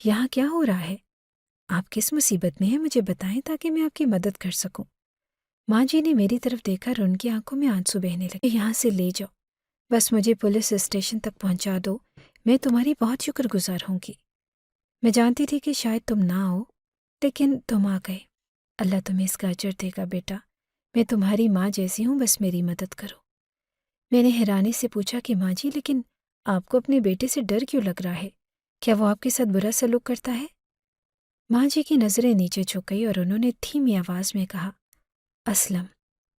یہاں کیا ہو رہا ہے؟ آپ کس مصیبت میں ہیں؟ مجھے بتائیں تاکہ میں آپ کی مدد کر سکوں۔ ماں جی نے میری طرف دیکھا اور ان کی آنکھوں میں آنسو بہنے لگے۔ یہاں سے لے جاؤ، بس مجھے پولیس اسٹیشن تک پہنچا دو، میں تمہاری بہت شکر گزار ہوں گی۔ میں جانتی تھی کہ شاید تم نہ آؤ، لیکن تم آ گئے۔ اللہ تمہیں اس کا اجر دے گا بیٹا، میں تمہاری ماں جیسی ہوں، بس میری مدد کرو۔ میں نے حیرانی سے پوچھا کہ ماں جی، لیکن آپ کو اپنے بیٹے سے ڈر کیوں لگ رہا ہے؟ کیا وہ آپ کے ساتھ برا سلوک کرتا ہے؟ ماں جی کی نظریں نیچے جھک گئی اور انہوں نے دھیمی آواز میں کہا، اسلم،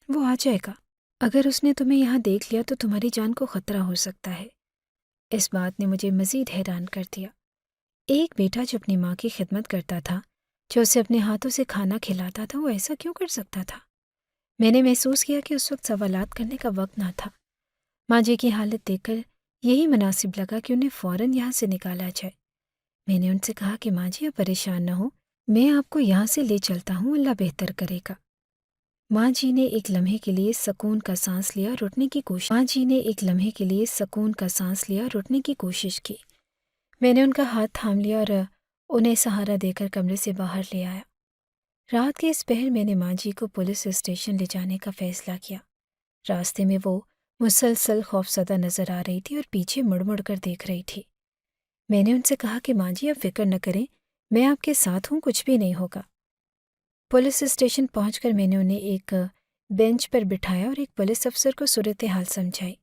وہ آ جائے گا۔ اگر اس نے تمہیں یہاں دیکھ لیا تو تمہاری جان کو خطرہ ہو سکتا ہے۔ اس بات نے مجھے مزید حیران کر دیا۔ ایک بیٹا جو اپنی ماں کی خدمت کرتا تھا، جو اسے اپنے ہاتھوں سے کھانا کھلاتا تھا، وہ ایسا کیوں کر سکتا تھا؟ میں نے محسوس کیا کہ اس وقت سوالات کرنے کا وقت نہ تھا۔ ماں جی کی حالت دیکھ کر یہی مناسب لگا کہ انہیں فوراً یہاں سے نکالا جائے۔ میں نے ان سے کہا کہ ماں جی، آپ پریشان نہ ہو، میں آپ کو یہاں سے لے چلتا ہوں، اللہ بہتر کرے گا۔ ماں جی نے ایک لمحے کے لیے سکون کا سانس لیا اور اٹھنے کی کوشش کی۔ میں نے ان کا ہاتھ تھام لیا اور انہیں سہارا دے کر کمرے سے باہر لے آیا۔ رات کے اس پہر میں نے ماں جی کو پولیس اسٹیشن لے جانے کا فیصلہ کیا۔ راستے میں وہ مسلسل خوفزدہ نظر آ رہی تھی اور پیچھے مڑ مڑ کر دیکھ رہی تھی۔ میں نے ان سے کہا کہ ماں جی، آپ فکر نہ کریں، میں آپ کے ساتھ ہوں، کچھ بھی نہیں ہوگا۔ پولیس اسٹیشن پہنچ کر میں نے انہیں ایک بینچ پر بٹھایا اور ایک پولیس افسر کو صورتحال سمجھائی۔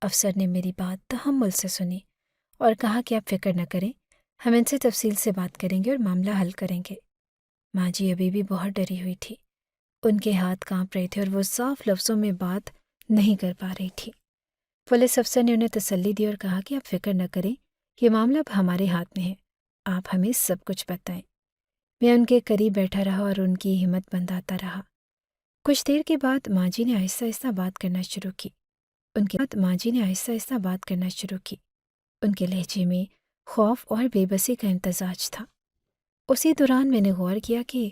افسر نے میری بات تحمل سے سنی اور کہا کہ آپ فکر نہ کریں، ہم ان سے تفصیل سے بات کریں گے اور معاملہ حل کریں گے۔ ماں جی ابھی بھی بہت ڈری ہوئی تھی۔ ان کے ہاتھ کانپ رہے تھے اور وہ صاف لفظوں میں بات نہیں کر پا رہی تھی۔ پولیس افسر نے انہیں تسلی دی اور کہا کہ آپ فکر نہ کریں، یہ معاملہ اب ہمارے ہاتھ میں ہے، آپ ہمیں سب کچھ بتائیں۔ میں ان کے قریب بیٹھا رہا اور ان کی ہمت بندھاتا رہا۔ کچھ دیر کے بعد ماں جی نے آہستہ آہستہ بات کرنا شروع کی۔ ان کے لہجے میں خوف اور بے بسی کا امتزاج تھا۔ اسی دوران میں نے غور کیا کہ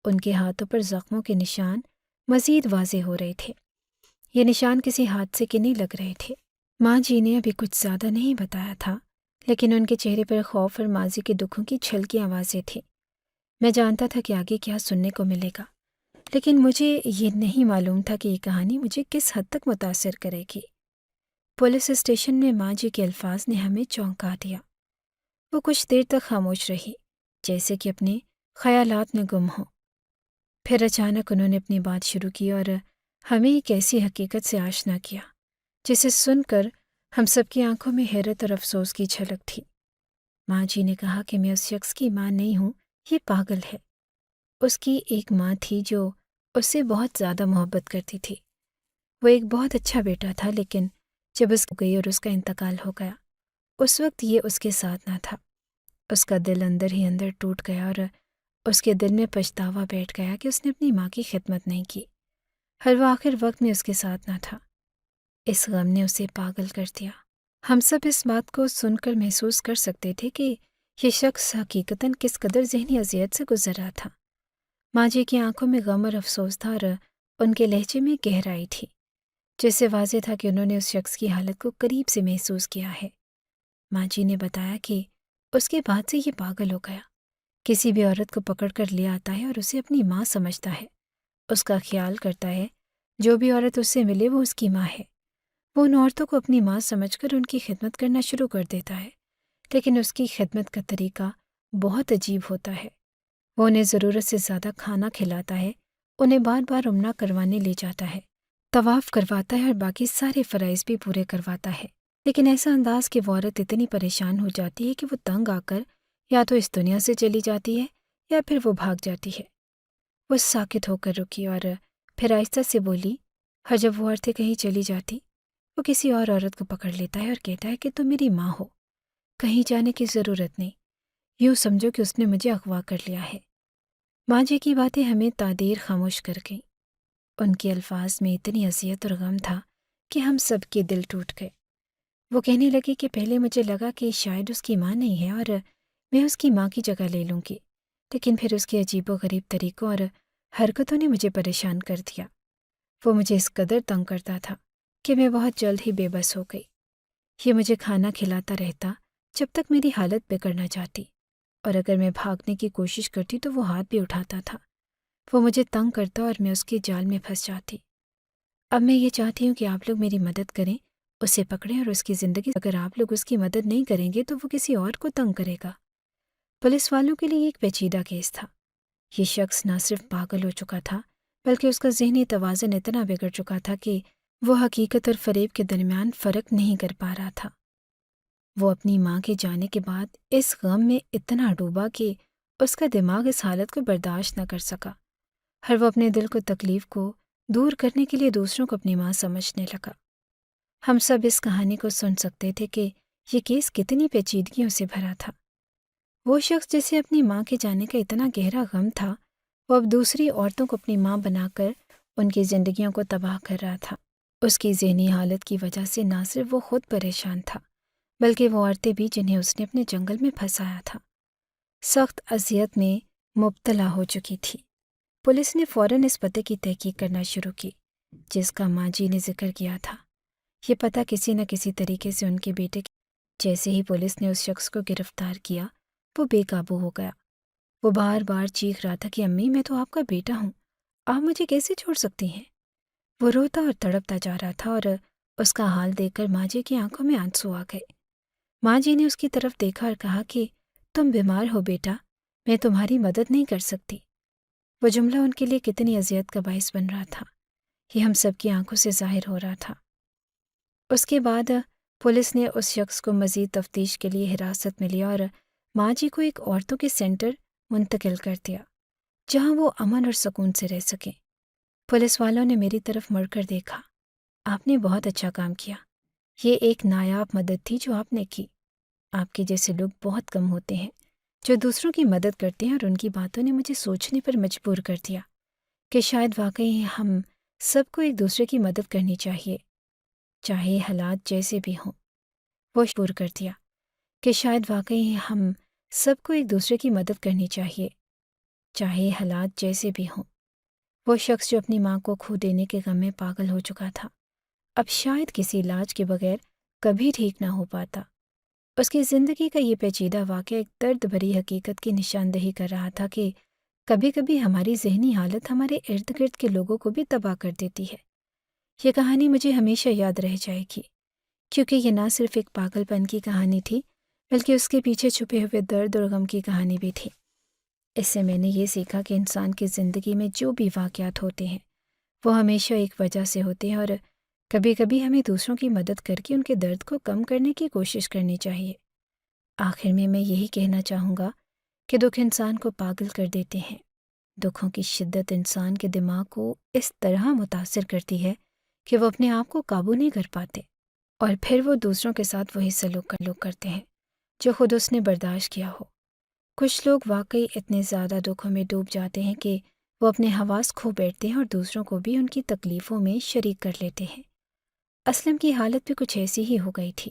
ان کے ہاتھوں پر زخموں کے نشان مزید واضح ہو رہے تھے۔ یہ نشان کسی حادثے کے نہیں لگ رہے تھے۔ ماں جی نے ابھی کچھ زیادہ نہیں بتایا تھا، لیکن ان کے چہرے پر خوف اور ماضی کے دکھوں کی چھلکی آوازیں تھیں۔ میں جانتا تھا کہ آگے کیا سننے کو ملے گا، لیکن مجھے یہ نہیں معلوم تھا کہ یہ کہانی مجھے کس حد تک متاثر کرے گی۔ پولیس اسٹیشن میں ماں جی کے الفاظ نے ہمیں چونکا دیا۔ وہ کچھ دیر تک خاموش رہی، جیسے کہ اپنے خیالات میں گم ہو۔ پھر اچانک انہوں نے اپنی بات شروع کی اور ہمیں ایک ایسی حقیقت سے آشنا کیا جسے سن کر ہم سب کی آنکھوں میں حیرت اور افسوس کی جھلک تھی۔ ماں جی نے کہا کہ میں اس شخص کی ماں نہیں ہوں، یہ پاگل ہے۔ اس کی ایک ماں تھی جو اس سے بہت زیادہ محبت کرتی تھی۔ وہ ایک بہت اچھا بیٹا تھا، لیکن جب اس گئی اور اس کا انتقال ہو گیا، اس وقت یہ اس کے ساتھ نہ تھا۔ اس کا دل اندر ہی اندر ٹوٹ گیا اور اس کے دل میں پچھتاوا بیٹھ گیا کہ اس نے اپنی ماں کی خدمت نہیں کی، اور وہ آخر وقت میں اس کے ساتھ نہ تھا۔ اس غم نے اسے پاگل کر دیا۔ ہم سب اس بات کو سن کر محسوس کر سکتے تھے کہ یہ شخص حقیقتاً کس قدر ذہنی اذیت سے گزر رہا تھا۔ ماں جی کی آنکھوں میں غم اور افسوس تھا اور ان کے لہجے میں گہرائی تھی، جس سے واضح تھا کہ انہوں نے اس شخص کی حالت کو قریب سے محسوس کیا ہے۔ ماں جی نے بتایا کہ اس کے بعد سے یہ پاگل ہو گیا، کسی بھی عورت کو پکڑ کر لے آتا ہے اور اسے اپنی ماں سمجھتا ہے، اس کا خیال کرتا ہے جو بھی عورت اس سے ملے وہ اس کی ماں ہے۔ وہ ان عورتوں کو اپنی ماں سمجھ کر ان کی خدمت کرنا شروع کر دیتا ہے، لیکن اس کی خدمت کا طریقہ بہت عجیب ہوتا ہے۔ وہ انہیں ضرورت سے زیادہ کھانا کھلاتا ہے، انہیں بار بار عمرہ کروانے لے جاتا ہے، طواف کرواتا ہے اور باقی سارے فرائض بھی پورے کرواتا ہے، لیکن ایسا انداز کہ وہ عورت اتنی پریشان ہو جاتی ہے کہ وہ تنگ آ کر یا تو اس دنیا سے چلی جاتی ہے یا پھر وہ بھاگ جاتی ہے۔ وہ ساکت ہو کر رکی اور پھر آہستہ سے بولی، اور جب وہ عورتیں کہیں چلی جاتی وہ کسی اور عورت کو پکڑ لیتا ہے اور کہتا ہے کہ تم میری ماں ہو، کہیں جانے کی ضرورت نہیں، یوں سمجھو کہ اس نے مجھے اغوا کر لیا ہے۔ ماں جی کی باتیں ہمیں تعدیر خاموش کر گئیں۔ ان کے الفاظ میں اتنی اذیت اور غم تھا کہ ہم سب کے دل ٹوٹ گئے۔ وہ کہنے لگی کہ پہلے مجھے لگا کہ شاید اس کی ماں نہیں ہے اور میں اس کی ماں کی جگہ لے لوں گی، لیکن پھر اس کے عجیب و غریب طریقوں اور حرکتوں نے مجھے پریشان کر دیا۔ وہ مجھے اس قدر تنگ کرتا تھا کہ میں بہت جلد ہی بے بس ہو گئی۔ یہ مجھے کھانا کھلاتا رہتا جب تک میری حالت بگڑنا چاہتی، اور اگر میں بھاگنے کی کوشش کرتی تو وہ ہاتھ بھی اٹھاتا تھا۔ وہ مجھے تنگ کرتا اور میں اس کے جال میں پھنس جاتی۔ اب میں یہ چاہتی ہوں کہ آپ لوگ میری مدد کریں، اسے پکڑیں اور اس کی زندگی، اگر آپ لوگ اس کی مدد نہیں کریں گے تو وہ کسی اور کو تنگ کرے گا۔ پولیس والوں کے لیے ایک پیچیدہ کیس تھا۔ یہ شخص نہ صرف پاگل ہو چکا تھا بلکہ اس کا ذہنی توازن اتنا بگڑ چکا تھا کہ وہ حقیقت اور فریب کے درمیان فرق نہیں کر پا رہا تھا۔ وہ اپنی ماں کے جانے کے بعد اس غم میں اتنا ڈوبا کہ اس کا دماغ اس حالت کو برداشت نہ کر سکا، اور وہ اپنے دل کو تکلیف کو دور کرنے کے لیے دوسروں کو اپنی ماں سمجھنے لگا۔ ہم سب اس کہانی کو سن سکتے تھے کہ یہ کیس کتنی پیچیدگیوں سے بھرا تھا۔ وہ شخص جسے اپنی ماں کے جانے کا اتنا گہرا غم تھا، وہ اب دوسری عورتوں کو اپنی ماں بنا کر ان کی زندگیوں کو تباہ کر رہا تھا۔ اس کی ذہنی حالت کی وجہ سے نہ صرف وہ خود پریشان تھا بلکہ وہ عورتیں بھی جنہیں اس نے اپنے جنگل میں پھنسایا تھا، سخت اذیت میں مبتلا ہو چکی تھی۔ پولیس نے فوراً اس پتے کی تحقیق کرنا شروع کی جس کا ماں جی نے ذکر کیا تھا۔ یہ پتہ کسی نہ کسی طریقے سے ان کے بیٹے جیسے ہی پولیس نے اس شخص کو گرفتار کیا وہ بے قابو ہو گیا۔ وہ بار بار چیخ رہا تھا کہ امی، میں تو آپ کا بیٹا ہوں، آپ مجھے کیسے چھوڑ سکتی ہیں؟ وہ روتا اور تڑپتا جا رہا تھا اور اس کا حال دیکھ کر ماں جی کی آنکھوں میں آنسو آ گئے۔ ماں جی نے اس کی طرف دیکھا اور کہا کہ تم بیمار ہو بیٹا، میں تمہاری مدد نہیں کر سکتی۔ وہ جملہ ان کے لیے کتنی اذیت کا باعث بن رہا تھا، یہ ہم سب کی آنکھوں سے ظاہر ہو رہا تھا۔ اس کے بعد پولیس نے اس شخص کو مزید تفتیش کے لیے حراست میں لیا اور ماں جی کو ایک عورتوں کے سینٹر منتقل کر دیا جہاں وہ امن اور سکون سے رہ سکیں۔ پولیس والوں نے میری طرف مڑ کر دیکھا۔ آپ نے بہت اچھا کام کیا، یہ ایک نایاب مدد تھی جو آپ نے کی۔ آپ کے جیسے لوگ بہت کم ہوتے ہیں جو دوسروں کی مدد کرتے ہیں، اور ان کی باتوں نے مجھے سوچنے پر مجبور کر دیا کہ شاید واقعی ہم سب کو ایک دوسرے کی مدد کرنی چاہیے، چاہے حالات جیسے بھی ہوں۔ وہ مجبور کر دیا کہ شاید واقعی ہم سب کو ایک دوسرے کی مدد کرنی چاہیے، چاہے حالات جیسے بھی ہوں۔ وہ شخص جو اپنی ماں کو کھو دینے کے غم میں پاگل ہو چکا تھا، اب شاید کسی علاج کے بغیر کبھی ٹھیک نہ ہو پاتا۔ اس کی زندگی کا یہ پیچیدہ واقعہ ایک درد بھری حقیقت کی نشاندہی کر رہا تھا کہ کبھی کبھی ہماری ذہنی حالت ہمارے ارد گرد کے لوگوں کو بھی تباہ کر دیتی ہے۔ یہ کہانی مجھے ہمیشہ یاد رہ جائے گی، کیونکہ یہ نہ صرف ایک پاگل پن کی کہانی تھی بلکہ اس کے پیچھے چھپے ہوئے درد اور غم کی کہانی بھی تھی۔ اس سے میں نے یہ سیکھا کہ انسان کی زندگی میں جو بھی واقعات ہوتے ہیں وہ ہمیشہ ایک وجہ سے ہوتے ہیں، اور کبھی کبھی ہمیں دوسروں کی مدد کر کے ان کے درد کو کم کرنے کی کوشش کرنی چاہیے۔ آخر میں یہی کہنا چاہوں گا کہ دکھ انسان کو پاگل کر دیتے ہیں۔ دکھوں کی شدت انسان کے دماغ کو اس طرح متاثر کرتی ہے کہ وہ اپنے آپ کو قابو نہیں کر پاتے، اور پھر وہ دوسروں کے ساتھ وہی سلوک کرتے ہیں جو خود اس نے برداشت کیا ہو۔ کچھ لوگ واقعی اتنے زیادہ دکھوں میں ڈوب جاتے ہیں کہ وہ اپنے حواس کھو بیٹھتے ہیں اور دوسروں کو بھی ان کی تکلیفوں میں شریک کر لیتے ہیں۔ اسلم کی حالت بھی کچھ ایسی ہی ہو گئی تھی۔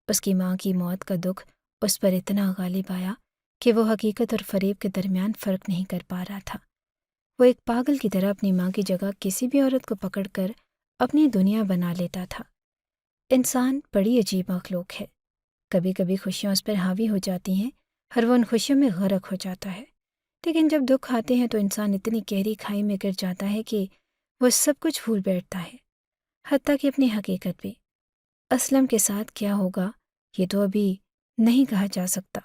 اس کی ماں کی موت کا دکھ اس پر اتنا غالب آیا کہ وہ حقیقت اور فریب کے درمیان فرق نہیں کر پا رہا تھا۔ وہ ایک پاگل کی طرح اپنی ماں کی جگہ کسی بھی عورت کو پکڑ کر اپنی دنیا بنا لیتا تھا۔ انسان بڑی عجیب مخلوق ہے، کبھی کبھی خوشیاں اس پر حاوی ہو جاتی ہیں اور وہ ان خوشیوں میں غرق ہو جاتا ہے، لیکن جب دکھ آتے ہیں تو انسان اتنی گہری کھائی میں گر جاتا ہے کہ وہ سب کچھ بھول بیٹھتا ہے، حتیٰ کہ اپنی حقیقت بھی۔ اسلم کے ساتھ کیا ہوگا یہ تو ابھی نہیں کہا جا سکتا،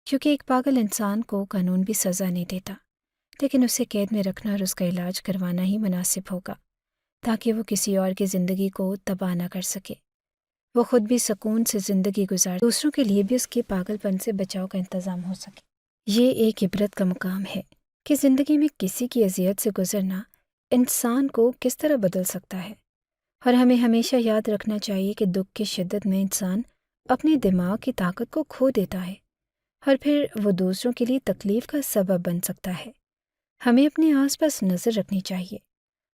کیونکہ ایک پاگل انسان کو قانون بھی سزا نہیں دیتا، لیکن اسے قید میں رکھنا اور اس کا علاج کروانا ہی مناسب ہوگا تاکہ وہ کسی اور کی زندگی کو تباہ نہ کر سکے، وہ خود بھی سکون سے زندگی گزار، دوسروں کے لیے بھی اس کے پاگل پن سے بچاؤ کا انتظام ہو سکے۔ یہ ایک عبرت کا مقام ہے کہ زندگی میں کسی کی اذیت سے گزرنا انسان کو کس طرح بدل سکتا ہے، اور ہمیں ہمیشہ یاد رکھنا چاہیے کہ دکھ کی شدت میں انسان اپنے دماغ کی طاقت کو کھو دیتا ہے اور پھر وہ دوسروں کے لیے تکلیف کا سبب بن سکتا ہے۔ ہمیں اپنے آس پاس نظر رکھنی چاہیے،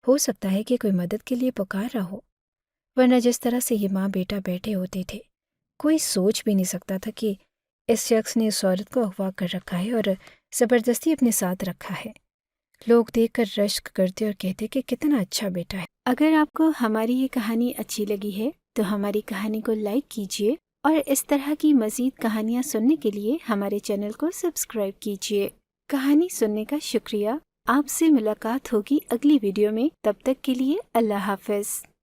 ہو سکتا ہے کہ کوئی مدد کے لیے پکار رہا ہو، ورنہ جس طرح سے یہ ماں بیٹا بیٹھے ہوتے تھے کوئی سوچ بھی نہیں سکتا تھا کہ اس شخص نے اس عورت کو اغوا کر رکھا ہے اور زبردستی اپنے ساتھ رکھا ہے۔ لوگ دیکھ کر رشک کرتے اور کہتے کہ کتنا اچھا بیٹا ہے۔ اگر آپ کو ہماری یہ کہانی اچھی لگی ہے تو ہماری کہانی کو لائک کیجیے اور اس طرح کی مزید کہانیاں سننے کے لیے ہمارے چینل کو سبسکرائب کیجیے۔ کہانی سننے کا شکریہ۔ آپ سے ملاقات ہوگی اگلی ویڈیو میں، تب تک کے لیے اللہ حافظ۔